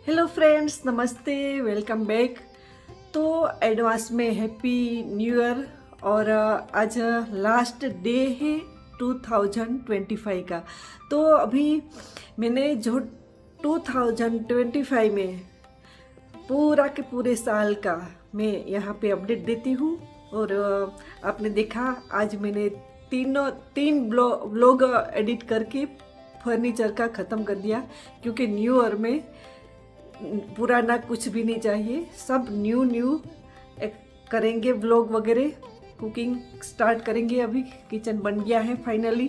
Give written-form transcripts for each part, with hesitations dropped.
Hello friends, नमस्ते, welcome back. तो advance में हैप्पी न्यू ईयर। और आज लास्ट डे है 2025 का। तो अभी मैंने जो 2025 में पूरा के पूरे साल का मैं यहाँ पे अपडेट देती हूँ। और आपने देखा आज मैंने तीन व्लॉग एडिट करके फर्नीचर का ख़त्म कर दिया, क्योंकि न्यू ईयर में पुराना कुछ भी नहीं चाहिए, सब न्यू करेंगे व्लॉग वगैरह। कुकिंग स्टार्ट करेंगे, अभी किचन बन गया है फाइनली,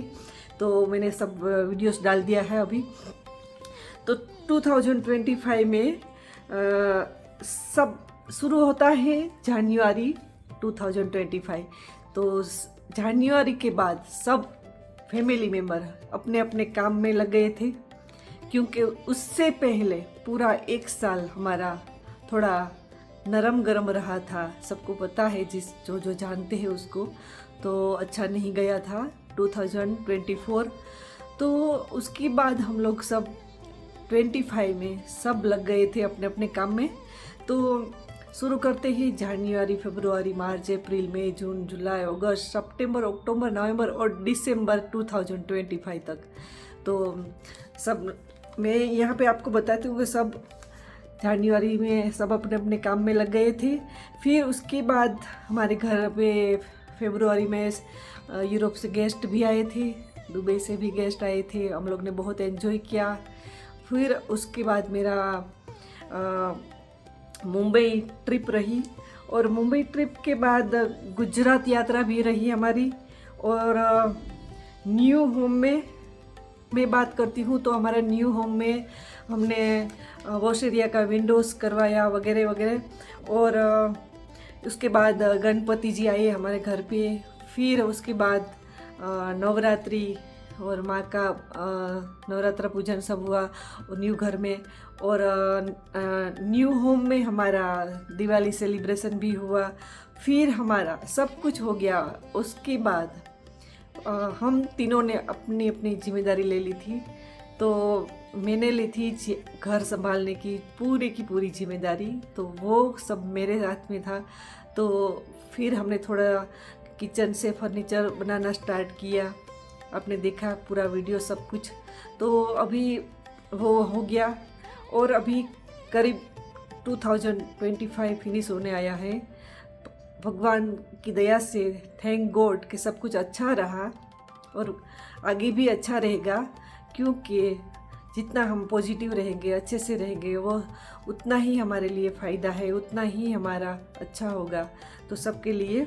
तो मैंने सब वीडियोस डाल दिया है अभी। तो 2025 में सब शुरू होता है जनवरी 2025। तो जनवरी के बाद सब फैमिली मेम्बर अपने अपने काम में लग गए थे, क्योंकि उससे पहले पूरा एक साल हमारा थोड़ा नरम गरम रहा था। सबको पता है, जो जो जानते हैं उसको, तो अच्छा नहीं गया था 2024। तो उसके बाद हम लोग सब 25 में सब लग गए थे अपने अपने काम में। तो शुरू करते ही जनवरी, फरवरी, मार्च, अप्रैल, मई, जून, जुलाई, अगस्त, सितंबर, अक्टूबर, नवंबर और दिसंबर 2025 तक। तो सब मैं यहाँ पे आपको बताती हूँ कि सब जनवरी में सब अपने अपने काम में लग गए थे। फिर उसके बाद हमारे घर पे फरवरी में यूरोप से गेस्ट भी आए थे, दुबई से भी गेस्ट आए थे, हम लोग ने बहुत एंजॉय किया। फिर उसके बाद मेरा मुंबई ट्रिप रही, और मुंबई ट्रिप के बाद गुजरात यात्रा भी रही हमारी। और न्यू होम में मैं बात करती हूँ, तो हमारा न्यू होम में हमने वॉश एरिया का विंडोज़ करवाया वगैरह वगैरह। और उसके बाद गणपति जी आए हमारे घर पे। फिर उसके बाद नवरात्रि और माँ का नवरात्रा पूजन सब हुआ और न्यू घर में। और न्यू होम में हमारा दिवाली सेलिब्रेशन भी हुआ। फिर हमारा सब कुछ हो गया। उसके बाद हम तीनों ने अपनी अपनी जिम्मेदारी ले ली थी। तो मैंने ली थी घर संभालने की पूरी जिम्मेदारी, तो वो सब मेरे हाथ में था। तो फिर हमने थोड़ा किचन से फर्नीचर बनाना स्टार्ट किया, आपने देखा पूरा वीडियो सब कुछ। तो अभी वो हो गया, और अभी करीब 2025 फिनिश होने आया है। भगवान की दया से, थैंक गॉड कि सब कुछ अच्छा रहा और आगे भी अच्छा रहेगा, क्योंकि जितना हम पॉजिटिव रहेंगे, अच्छे से रहेंगे, वो उतना ही हमारे लिए फ़ायदा है, उतना ही हमारा अच्छा होगा। तो सबके लिए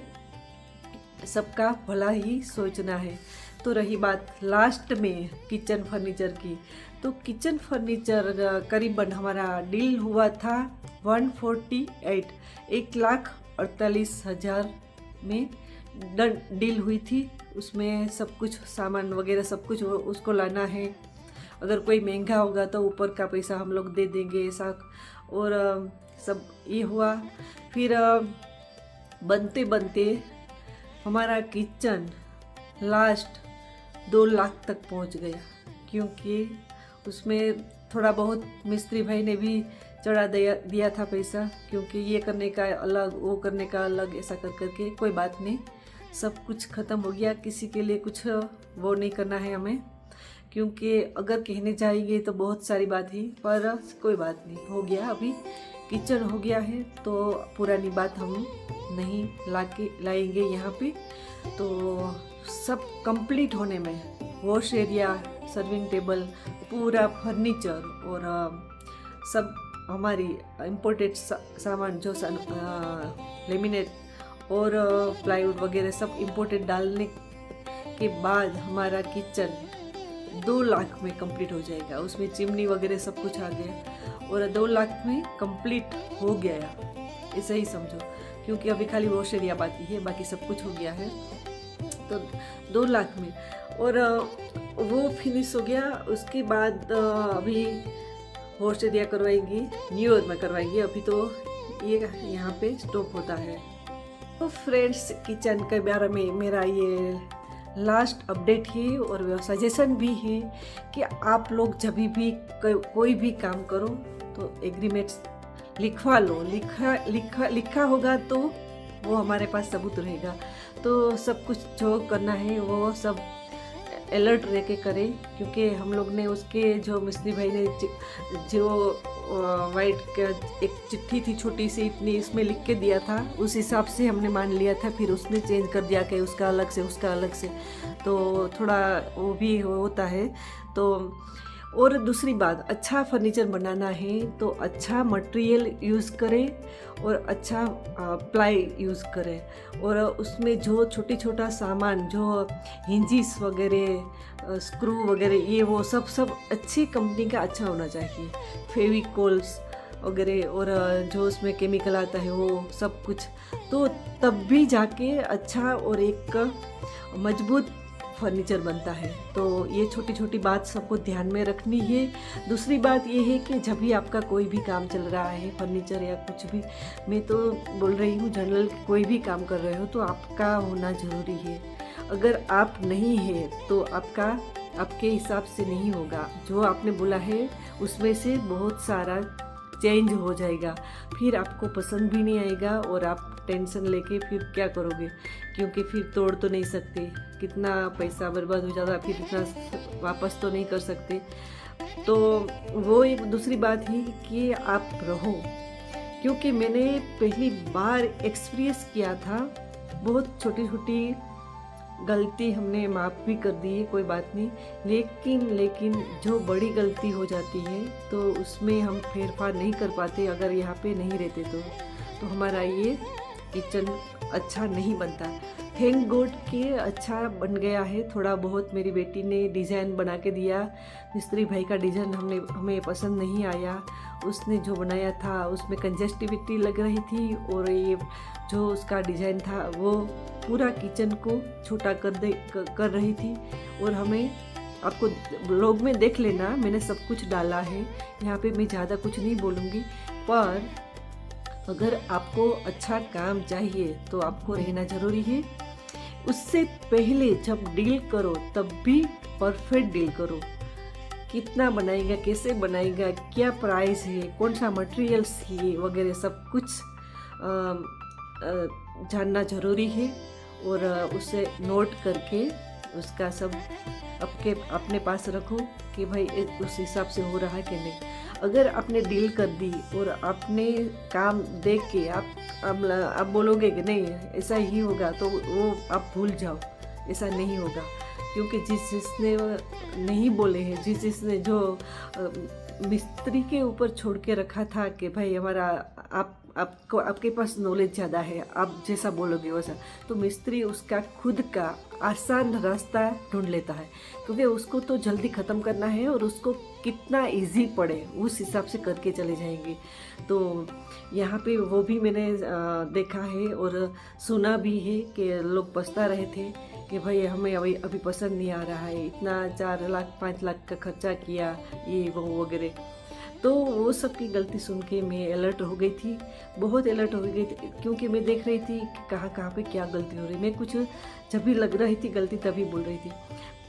सबका भला ही सोचना है। तो रही बात लास्ट में किचन फर्नीचर की, तो किचन फर्नीचर करीबन हमारा डील हुआ था 148, 1,48,000 में डील हुई थी। उसमें सब कुछ सामान वगैरह सब कुछ उसको लाना है। अगर कोई महंगा होगा तो ऊपर का पैसा हम लोग दे देंगे, ऐसा। और सब ये हुआ। फिर बनते बनते हमारा किचन लास्ट 2 लाख तक पहुंच गया, क्योंकि उसमें थोड़ा बहुत मिस्त्री भाई ने भी चढ़ा दिया था पैसा, क्योंकि ये करने का अलग, वो करने का अलग, ऐसा कर करके। कोई बात नहीं, सब कुछ ख़त्म हो गया। किसी के लिए कुछ वो नहीं करना है हमें, क्योंकि अगर कहने जाएंगे तो बहुत सारी बात ही, पर कोई बात नहीं, हो गया। अभी किचन हो गया है, तो पुरानी बात हम नहीं लाएंगे यहाँ पे। तो सब कंप्लीट होने में वॉश एरिया, सर्विंग टेबल, पूरा फर्नीचर और सब हमारी इम्पोर्टेड सामान जो लेमिनेट और प्लाईवुड वगैरह सब इम्पोर्टेड डालने के बाद हमारा किचन 2 लाख में कंप्लीट हो जाएगा। उसमें चिमनी वगैरह सब कुछ आ गया, और 2 लाख में कंप्लीट हो गया, ऐसे ही समझो, क्योंकि अभी खाली वॉश एरिया बाकी है, बाकी सब कुछ हो गया है। तो 2 लाख में, और वो फिनिश हो गया। उसके बाद अभी वॉश एरिया करवाएंगी, न्यू ईयर में करवाएंगी। अभी तो ये यहाँ पे स्टॉप होता है। तो फ्रेंड्स, किचन के बारे में मेरा ये लास्ट अपडेट है और सजेशन भी है कि आप लोग जब भी कोई भी काम करो तो एग्रीमेंट्स लिखवा लो। लिखा होगा तो वो हमारे पास सबूत रहेगा। तो सब कुछ जो करना है वो सब अलर्ट रह के करें, क्योंकि हम लोग ने उसके जो मिस्त्री भाई ने जो वाइट का एक चिट्ठी थी छोटी सी इतनी, इसमें लिख के दिया था, उस हिसाब से हमने मान लिया था। फिर उसने चेंज कर दिया कि उसका अलग से, तो थोड़ा वो भी होता है। तो और दूसरी बात, अच्छा फर्नीचर बनाना है तो अच्छा मटेरियल यूज़ करें और अच्छा प्लाई यूज़ करें। और उसमें जो छोटा सामान, जो हिंजिस वगैरह, स्क्रू वगैरह, ये वो सब अच्छी कंपनी का अच्छा होना चाहिए। फेविकोल्स वगैरह और जो उसमें केमिकल आता है वो सब कुछ, तो तब भी जाके अच्छा और एक मजबूत फर्नीचर बनता है। तो ये छोटी बात सबको ध्यान में रखनी है। दूसरी बात ये है कि जब भी आपका कोई भी काम चल रहा है, फर्नीचर या कुछ भी, मैं तो बोल रही हूँ जनरल, कोई भी काम कर रहे हो तो आपका होना ज़रूरी है। अगर आप नहीं है तो आपके हिसाब से नहीं होगा। जो आपने बोला है उसमें से बहुत सारा चेंज हो जाएगा, फिर आपको पसंद भी नहीं आएगा और आप टेंशन लेके फिर क्या करोगे, क्योंकि फिर तोड़ तो नहीं सकते, कितना पैसा बर्बाद हो जाता, फिर इतना वापस तो नहीं कर सकते। तो वो एक दूसरी बात है कि आप रहो, क्योंकि मैंने पहली बार एक्सपीरियंस किया था। बहुत छोटी गलती हमने माफ़ भी कर दी है, कोई बात नहीं, लेकिन जो बड़ी गलती हो जाती है तो उसमें हम फेरफार नहीं कर पाते। अगर यहाँ पे नहीं रहते तो हमारा ये किचन अच्छा नहीं बनता। थैंक गॉड कि अच्छा बन गया है। थोड़ा बहुत मेरी बेटी ने डिज़ाइन बना के दिया, मिस्त्री भाई का डिज़ाइन हमें पसंद नहीं आया। उसने जो बनाया था उसमें कंजस्टिविटी लग रही थी और ये जो उसका डिज़ाइन था वो पूरा किचन को छोटा कर रही थी। और हमें, आपको ब्लॉग में देख लेना, मैंने सब कुछ डाला है, यहाँ पे मैं ज़्यादा कुछ नहीं बोलूँगी। पर अगर आपको अच्छा काम चाहिए तो आपको रहना ज़रूरी है। उससे पहले जब डील करो तब भी परफेक्ट डील करो। कितना बनाएगा, कैसे बनाएगा, क्या प्राइस है, कौन सा मटेरियल्स है वगैरह सब कुछ जानना ज़रूरी है। और उसे नोट करके उसका सब अपने पास रखो कि भाई उस हिसाब से हो रहा है कि नहीं। अगर आपने डील कर दी और आपने काम देख के आप बोलोगे कि नहीं ऐसा ही होगा, तो वो आप भूल जाओ, ऐसा नहीं होगा। क्योंकि जिसने नहीं बोले हैं, जिसने जो मिस्त्री के ऊपर छोड़ के रखा था कि भाई हमारा आपके पास नॉलेज ज़्यादा है, आप जैसा बोलोगे वैसा, तो मिस्त्री उसका खुद का आसान रास्ता ढूंढ लेता है, क्योंकि उसको तो जल्दी ख़त्म करना है और उसको कितना इजी पड़े उस हिसाब से करके चले जाएंगे। तो यहाँ पे वो भी मैंने देखा है और सुना भी है कि लोग पछता रहे थे कि भाई हमें अभी पसंद नहीं आ रहा है, इतना 4 लाख 5 लाख का खर्चा किया, ये वो वगैरह। तो वो सब की गलती सुन के मैं अलर्ट हो गई थी, बहुत अलर्ट हो गई थी, क्योंकि मैं देख रही थी कि कहाँ पे क्या गलती हो रही। मैं कुछ जब भी लग रही थी गलती तभी बोल रही थी।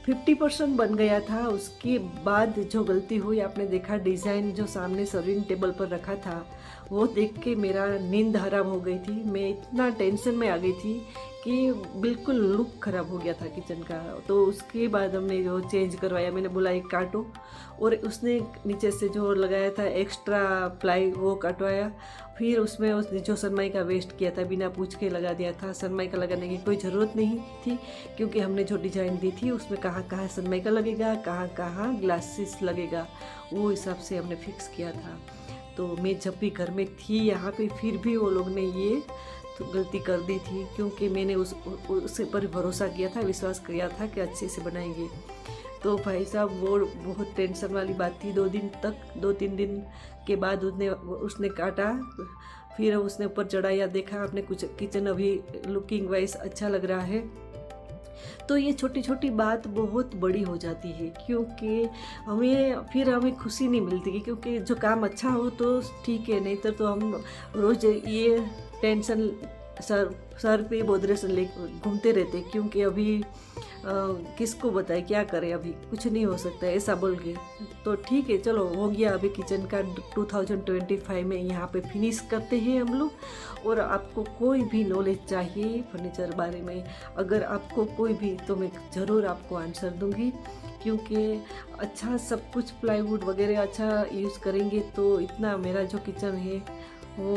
50% बन गया था। उसके बाद जो गलती हुई, आपने देखा डिज़ाइन जो सामने सर्विंग टेबल पर रखा था वो देख के मेरा नींद हराम हो गई थी। मैं इतना टेंशन में आ गई थी कि बिल्कुल लुक ख़राब हो गया था किचन का। तो उसके बाद हमने जो चेंज करवाया, मैंने बोला एक काटो, और उसने नीचे से जो लगाया था एक्स्ट्रा प्लाई वो कटवाया। फिर उसने जो सनमाई का वेस्ट किया था बिना पूछ के लगा दिया था। सनमाई का लगाने की कोई ज़रूरत नहीं थी, क्योंकि हमने जो डिज़ाइन दी थी उसमें कहाँ कहाँ सनमाई का लगेगा, कहाँ कहाँ ग्लासेस लगेगा, वो हिसाब से हमने फिक्स किया था। तो मैं जब भी घर में थी यहाँ पे, फिर भी वो लोग ने ये तो गलती कर दी थी, क्योंकि मैंने उसके पर भरोसा किया था, विश्वास किया था कि अच्छे से बनाएंगे। तो भाई साहब वो बहुत टेंशन वाली बात थी। 2-3 दिन के बाद उसने काटा, फिर उसने ऊपर चढ़ाया, देखा आपने कुछ किचन अभी लुकिंग वाइज अच्छा लग रहा है। तो ये छोटी छोटी बात बहुत बड़ी हो जाती है, क्योंकि हमें खुशी नहीं मिलती, क्योंकि जो काम अच्छा हो तो ठीक है, नहीं तो हम रोज़ ये टेंशन सर पे बोझ से ले घूमते रहते। क्योंकि अभी किसको बताए, क्या करे, अभी कुछ नहीं हो सकता है ऐसा बोल के। तो ठीक है, चलो हो गया अभी किचन का 2025 में यहाँ पे फिनिश करते हैं हम लोग। और आपको कोई भी नॉलेज चाहिए फर्नीचर बारे में, अगर आपको कोई भी, तो मैं ज़रूर आपको आंसर दूँगी, क्योंकि अच्छा सब कुछ प्लाईवुड वगैरह अच्छा यूज़ करेंगे तो इतना मेरा जो किचन है वो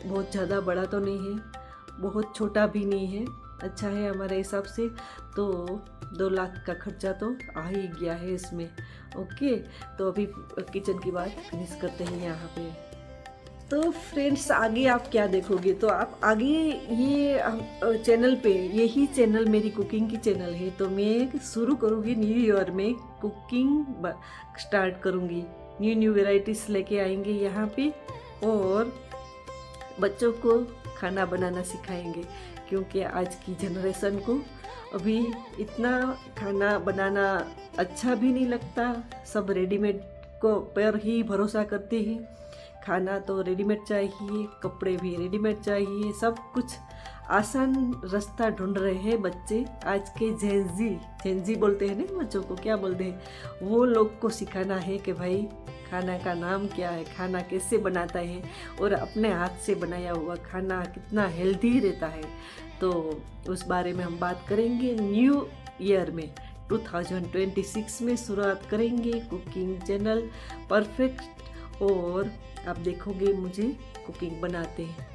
बहुत ज़्यादा बड़ा तो नहीं है, बहुत छोटा भी नहीं है, अच्छा है हमारे हिसाब से। तो 2 लाख का खर्चा तो आ ही गया है इसमें। ओके, तो अभी किचन की बात फिनिश करते हैं यहाँ पे। तो फ्रेंड्स आगे आप क्या देखोगे, तो आप आगे ये चैनल पे, यही चैनल मेरी कुकिंग की चैनल है, तो मैं शुरू करूँगी न्यू ईयर में कुकिंग स्टार्ट करूँगी। न्यू वेराइटीज़ लेके आएंगे यहाँ पे और बच्चों को खाना बनाना सिखाएंगे, क्योंकि आज की जनरेशन को अभी इतना खाना बनाना अच्छा भी नहीं लगता, सब रेडीमेड को पर ही भरोसा करते हैं। खाना तो रेडीमेड चाहिए, कपड़े भी रेडीमेड चाहिए, सब कुछ आसान रास्ता ढूंढ रहे हैं बच्चे। आज के जेंजी बोलते हैं ना बच्चों को, क्या बोलते हैं, वो लोग को सिखाना है कि भाई खाना का नाम क्या है, खाना कैसे बनाता है, और अपने हाथ से बनाया हुआ खाना कितना हेल्दी रहता है। तो उस बारे में हम बात करेंगे न्यू ईयर में, 2026 में शुरुआत करेंगे कुकिंग चैनल परफेक्ट। और आप देखोगे मुझे कुकिंग बनाते हैं।